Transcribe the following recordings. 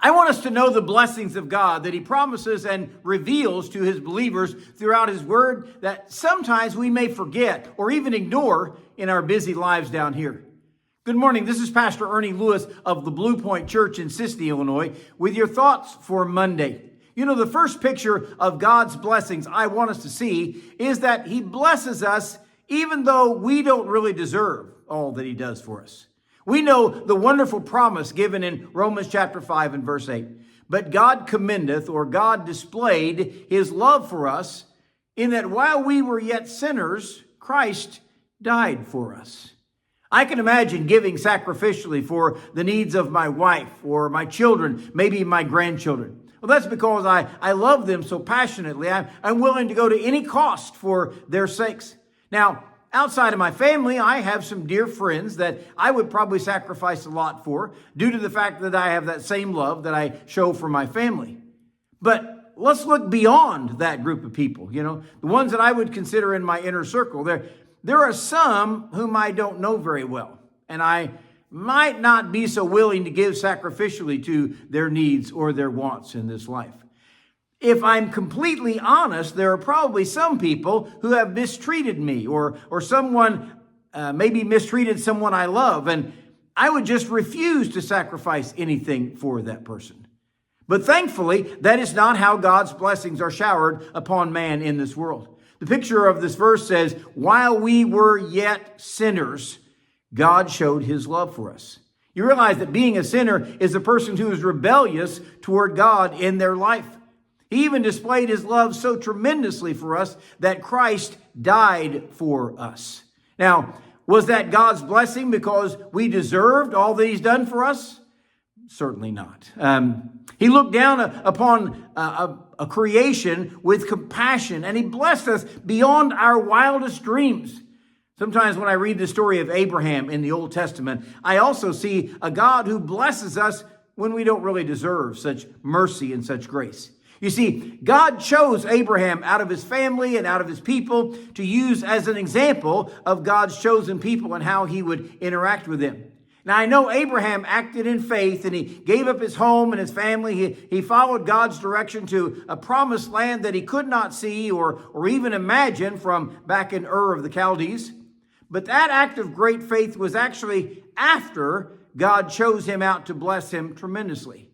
I want us to know the blessings of God that he promises and reveals to his believers throughout his word that sometimes we may forget or even ignore in our busy lives down here. Good morning. This is Pastor Ernie Lewis of the Blue Point Church in Sicily, Illinois, with your thoughts for Monday. You know, the first picture of God's blessings I want us to see is that he blesses us even though we don't really deserve all that he does for us. We know the wonderful promise given in Romans chapter 5 and verse 8. But God commendeth, or God displayed his love for us in that while we were yet sinners, Christ died for us. I can imagine giving sacrificially for the needs of my wife or my children, maybe my grandchildren. Well, that's because I love them so passionately. I'm willing to go to any cost for their sakes. Now, outside of my family, I have some dear friends that I would probably sacrifice a lot for due to the fact that I have that same love that I show for my family. But let's look beyond that group of people, the ones that I would consider in my inner circle. There are some whom I don't know very well, and I might not be so willing to give sacrificially to their needs or their wants in this life. If I'm completely honest, there are probably some people who have mistreated me or someone maybe mistreated someone I love, and I would just refuse to sacrifice anything for that person. But thankfully, that is not how God's blessings are showered upon man in this world. The picture of this verse says, while we were yet sinners, God showed his love for us. You realize that being a sinner is a person who is rebellious toward God in their life. He even displayed his love so tremendously for us that Christ died for us. Now, was that God's blessing because we deserved all that he's done for us? Certainly not. He looked down upon a creation with compassion, and he blessed us beyond our wildest dreams. Sometimes when I read the story of Abraham in the Old Testament, I also see a God who blesses us when we don't really deserve such mercy and such grace. You see, God chose Abraham out of his family and out of his people to use as an example of God's chosen people and how he would interact with them. Now, I know Abraham acted in faith and he gave up his home and his family. He followed God's direction to a promised land that he could not see or even imagine from back in Ur of the Chaldees. But that act of great faith was actually after God chose him out to bless him tremendously.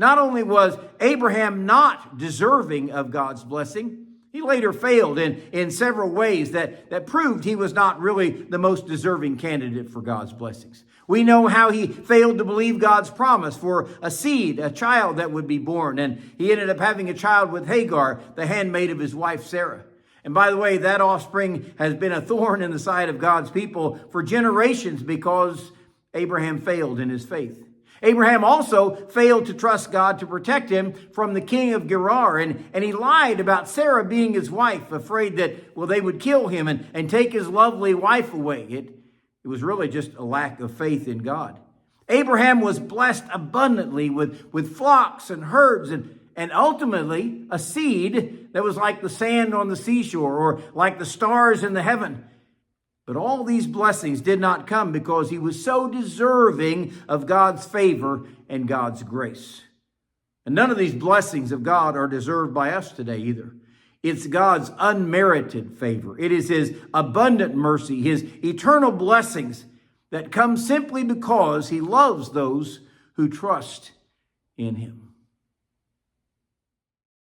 Not only was Abraham not deserving of God's blessing, he later failed in several ways that proved he was not really the most deserving candidate for God's blessings. We know how he failed to believe God's promise for a seed, a child that would be born, and he ended up having a child with Hagar, the handmaid of his wife Sarah. And by the way, that offspring has been a thorn in the side of God's people for generations because Abraham failed in his faith. Abraham also failed to trust God to protect him from the king of Gerar, and he lied about Sarah being his wife, afraid that, they would kill him and take his lovely wife away. It was really just a lack of faith in God. Abraham was blessed abundantly with flocks and herds and ultimately a seed that was like the sand on the seashore or like the stars in the heaven. But all these blessings did not come because he was so deserving of God's favor and God's grace. And none of these blessings of God are deserved by us today either. It's God's unmerited favor. It is his abundant mercy, his eternal blessings that come simply because he loves those who trust in him.